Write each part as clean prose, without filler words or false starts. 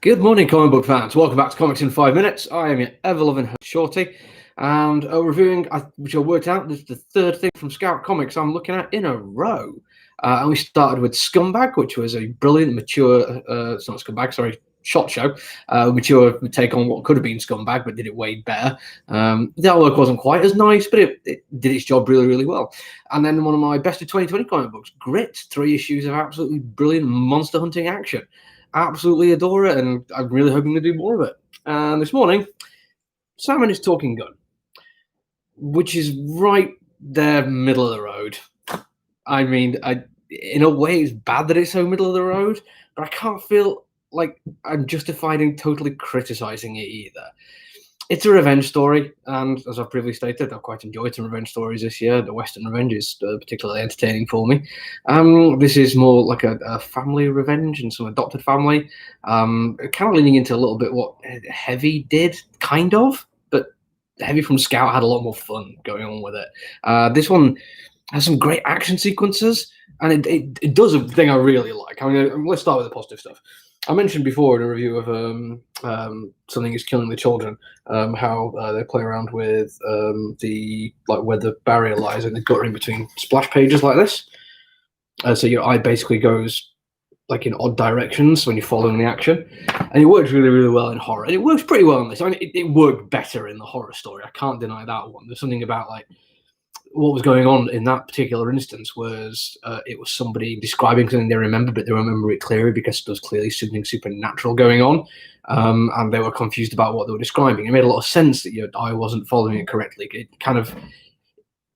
Good morning, comic book fans. Welcome back to Comics in 5 Minutes. I am your ever-loving host, Shorty, and reviewing, which I worked out, this is the third thing from Scout Comics I'm looking at in a row. And we started with Scumbag, which was a brilliant, mature, it's not Scumbag, sorry, shot show, mature take on what could have been Scumbag, but did it way better. The artwork wasn't quite as nice, but it did its job really, really well. And then one of my best of 2020 comic books, Grit, 3 issues of absolutely brilliant monster hunting action. Absolutely adore it, and I'm really hoping to do more of it. And this morning, Sam and his talking gun, which is right there, middle of the road. I mean, in a way, it's bad that it's so middle of the road, but I can't feel like I'm justified in totally criticizing it either. It's a revenge story, and as I've previously stated, I've quite enjoyed some revenge stories this year. The Western revenge is particularly entertaining for me. This is more like a family revenge and some adopted family. Kind of leaning into a little bit what Heavy did, kind of, but Heavy from Scout had a lot more fun going on with it. This one has some great action sequences, and it does a thing I really like. I mean, let's start with the positive stuff. I mentioned before in a review of Something Is Killing the Children, how they play around with the where the barrier lies and the guttering between splash pages like this. So your eye basically goes like in odd directions when you're following the action, and it works really, really well in horror. And it works pretty well in this. I mean, it worked better in the horror story. I can't deny that one. There's something about what was going on in that particular instance was it was somebody describing something they remember, but they remember it clearly because there was clearly something supernatural going on, and they were confused about what they were describing. It made a lot of sense that your eye wasn't following it correctly. It kind of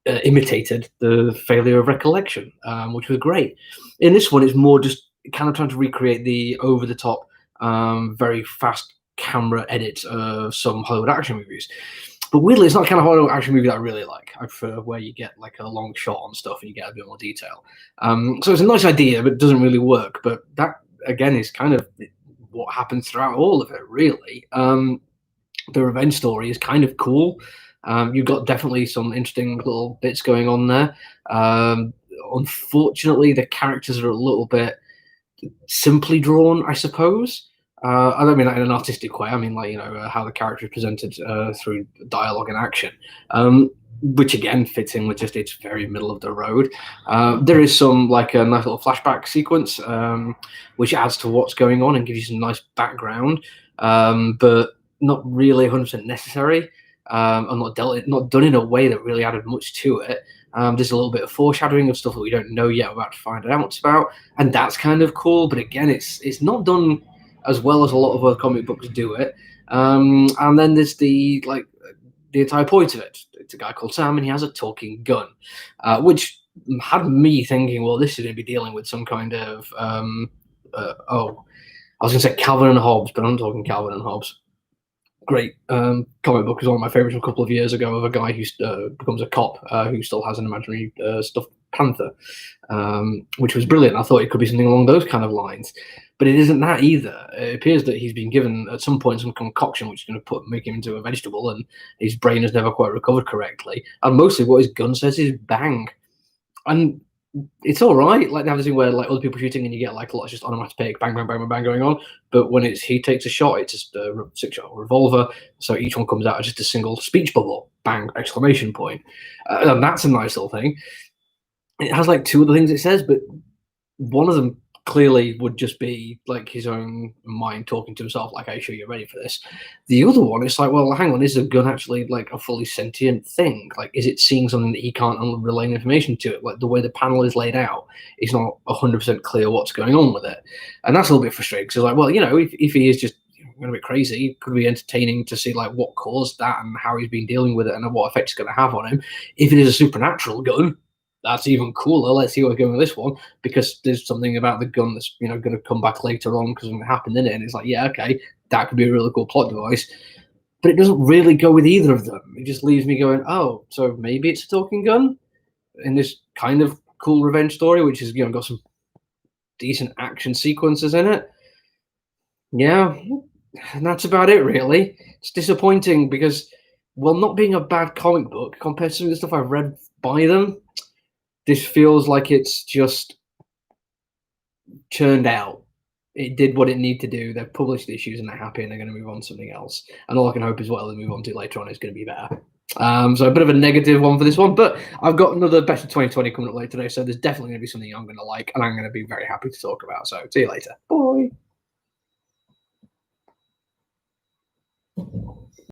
imitated the failure of recollection, which was great. In this one, it's more just kind of trying to recreate the over-the-top, very fast camera edits of some Hollywood action movies. But weirdly, it's not the kind of Hollywood action movie that I really like. I prefer where you get like a long shot on stuff and you get a bit more detail. So it's a nice idea, but it doesn't really work. But that, again, is kind of what happens throughout all of it, really. The revenge story is kind of cool. You've got definitely some interesting little bits going on there. Unfortunately, the characters are a little bit simply drawn, I suppose. I don't mean that in an artistic way. I mean, how the character is presented through dialogue and action, which again fits in with just it's very middle of the road. There is some a nice little flashback sequence, which adds to what's going on and gives you some nice background, but not really 100% necessary. And not done in a way that really added much to it. There's a little bit of foreshadowing of stuff that we don't know yet. We're about to find out about, and that's kind of cool. But again, it's not done as well as a lot of other comic books do it. And then there's the entire point of it. It's a guy called Sam, and he has a talking gun, which had me thinking, well, this is going to be dealing with some kind of I was going to say Calvin and Hobbes, but I'm talking Calvin and Hobbes. Great comic book. Is one of my favorites from a couple of years ago, of a guy who becomes a cop who still has an imaginary stuffed panther, which was brilliant. I thought it could be something along those kind of lines, but it isn't that either. It appears that he's been given at some point some concoction which is going to make him into a vegetable, and his brain has never quite recovered correctly. And mostly what his gun says is bang, and it's all right. Like they have this thing where other people shooting and you get a lot of just onomatopoeic bang, bang, bang, bang, bang going on. But when he takes a shot, it's just a 6-shot revolver. So each one comes out as just a single speech bubble, bang, exclamation point. And that's a nice little thing. It has 2 other things it says, but one of them clearly would just be his own mind talking to himself, are you sure you're ready for this? The other one, it's well, hang on, is the gun actually a fully sentient thing? Is it seeing something that he can't relay information to it? The way the panel is laid out, it's not 100% clear what's going on with it. And that's a little bit frustrating, because well, if he is just going a bit crazy, it could be entertaining to see what caused that and how he's been dealing with it and what effect it's going to have on him. If it is a supernatural gun, that's even cooler. Let's see what's going with this one, because there's something about the gun that's going to come back later on because something happened in it, and it's yeah, okay, that could be a really cool plot device. But it doesn't really go with either of them. It just leaves me going, oh, so maybe it's a talking gun in this kind of cool revenge story, which is got some decent action sequences in it. Yeah, and that's about it, really. It's disappointing because, well, not being a bad comic book compared to some of the stuff I've read by them, this feels like it's just churned out it did what it needed to do. They've published the issues and they're happy, and they're going to move on to something else. And all I can hope is whatever they move on to later on is going to be better. So a bit of a negative one for this one, but I've got another Best of 2020 coming up later today, so there's definitely going to be something I'm going to like, and I'm going to be very happy to talk about. So see you later. Bye.